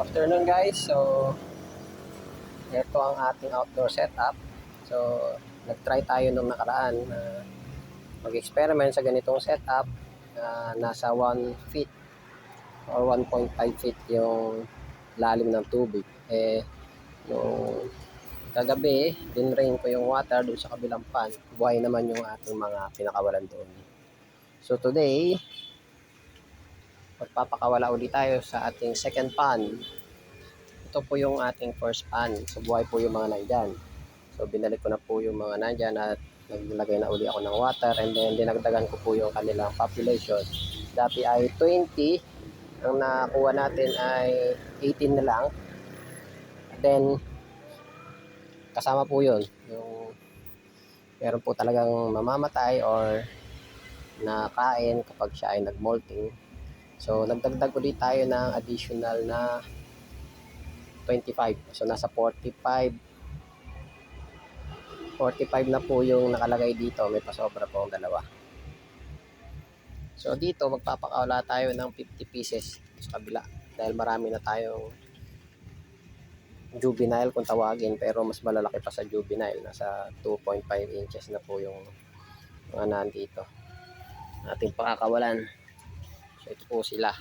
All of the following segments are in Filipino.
afternoon guys. So, ito ang ating outdoor setup. So, nag-try tayo nung nakaraan na mag-experiment sa ganitong setup na nasa 1 feet or 1.5 feet yung lalim ng tubig. Nung kagabi, dinrain ko yung water doon sa kabilang pan. Buhay naman yung ating mga pinakawalan doon. So, today, magpapakawala ulit tayo sa ating second pan. Ito po yung ating first pan. So, buhay po yung mga nandyan. So, binalik ko na po yung mga nandyan at naglagay na uli ako ng water and then dinagdagan ko po yung kanilang population. Dati ay 20. Ang nakuha natin ay 18 na lang. Then, kasama po yun. Yung meron po talagang mamamatay or nakain kapag siya ay nag-molting. So, nagdagdag ulit tayo ng additional na 25. So, nasa 45 na po yung nakalagay dito. May pasobra po ang dalawa. So, dito magpapakawala tayo ng 50 pieces sa kabila. Dahil marami na tayong juvenile kung tawagin. Pero mas malalaki pa sa juvenile. Nasa 2.5 inches na po yung mga nandito. Ating pakakawalan. So, ito po sila.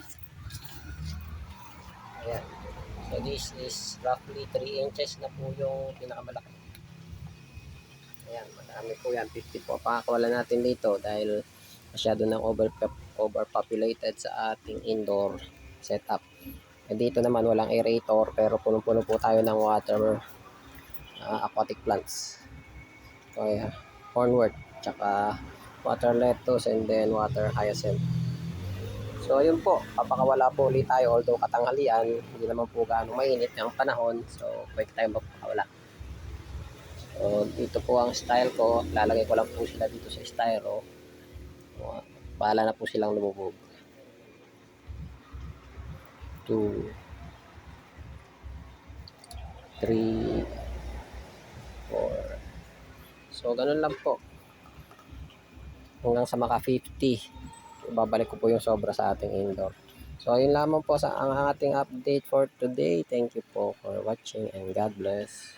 Ayan. So, this is roughly 3 inches na po yung pinakamalaki. Ayan, marami po yan. 50 po. Pakakawalan natin dito dahil masyado nang overpopulated sa ating indoor setup. E dito naman walang aerator pero punong-puno po tayo ng water aquatic plants. So, yeah, hornwort, tsaka water lettuce and then water hyacinth. So, yun po, papakawala po ulit tayo. Although katanghalian, hindi naman po gaano mainit ang panahon. So, pwede tayo magpakawala. So, dito po ang style ko. Lalagay ko lang po sila dito sa styro. Bahala na po silang lumubog. 2, 3, 4. So, ganun lang po. Hanggang sa maka 50. Babalik ko po yung sobra sa ating indoor. So, yun lamang po sa ang ating update for today. Thank you po for watching and God bless.